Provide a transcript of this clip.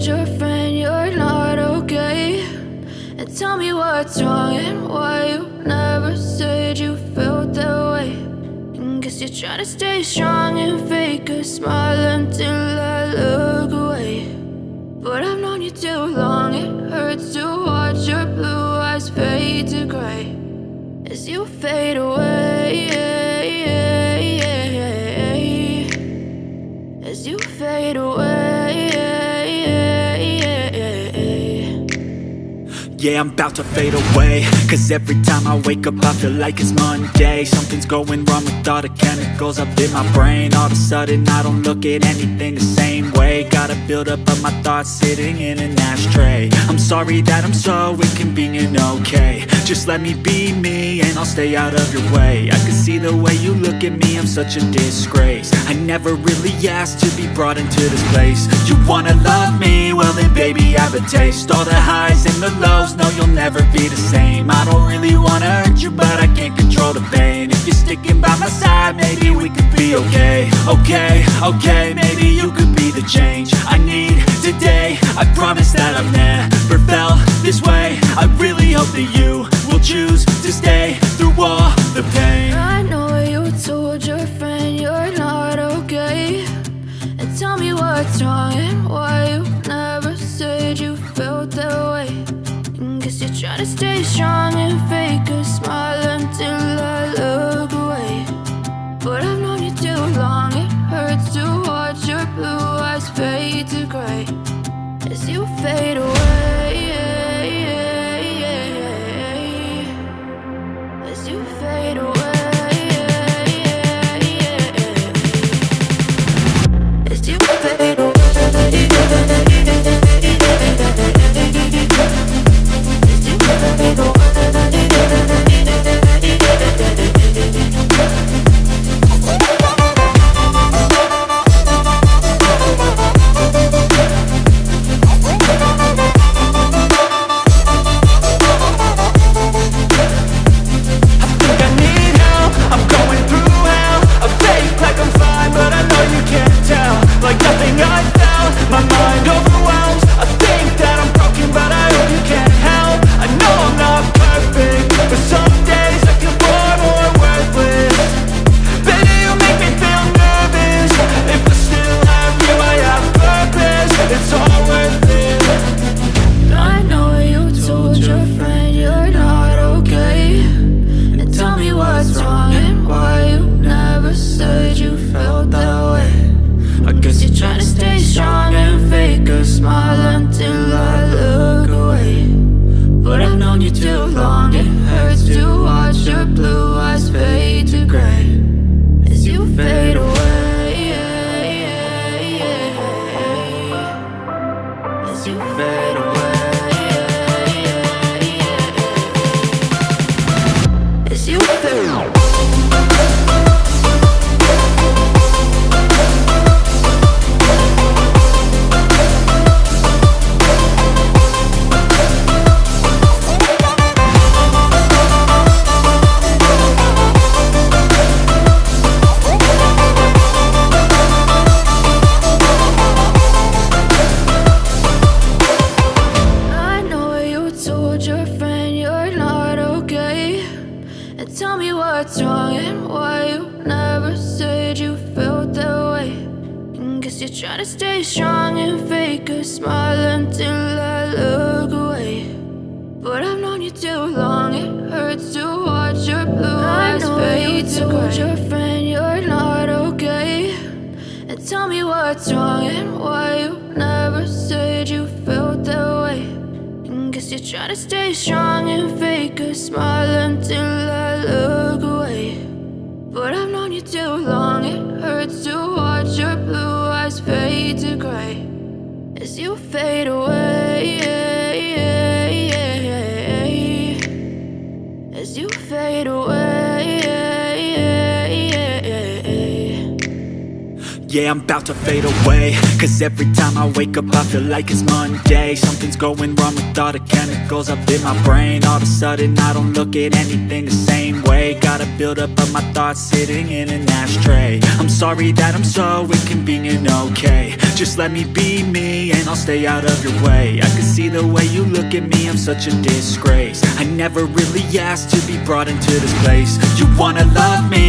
told your friend you're not okay? And tell me what's wrong and why you never said you felt that way. And guess you're trying to stay strong and fake a smile until I look away. But I've known you too long, it hurts to watch your blue eyes fade to gray as you fade away, as you fade away. Yeah, I'm about to fade away, cause every time I wake up I feel like it's Monday. Something's going wrong with all the chemicals up in my brain. All of a sudden I don't look at anything the same way. Got a buildup of my thoughts sitting in an ashtray. I'm sorry that I'm so inconvenient, okay? Just let me be me and I'll stay out of your way. I can see the way you look at me, I'm such a disgrace. I never really asked to be brought into this place. You wanna love me? Well then baby have a taste. All the highs and the lows, no you'll never be the same. I don't really wanna hurt you but I can't control the pain. If you're sticking by my side maybe we could be okay. Okay, maybe you could be the change I need today. I promise that I've never felt this way. I really hope that you will choose to stay through all the pain. I know you told your friend you're not okay. And tell me what's wrong and why you never said you felt that way. And guess you're trying to stay strong and fake a smile until I look away. But I've known you too long, it hurts to watch your blue eyes fade to gray as you fade away, as you fade away, as you fade away. Yeah, I'm about to fade away, cause every time I wake up I feel like it's Monday. Something's going wrong with all the chemicals up in my brain. All of a sudden I don't look at anything the same way. Got a buildup of my thoughts sitting in an ashtray. I'm sorry that I'm so inconvenient, okay. Just let me be me and I'll stay out of your way. I can see the way you look at me, I'm such a disgrace. I never really asked to be brought into this place. You wanna love me?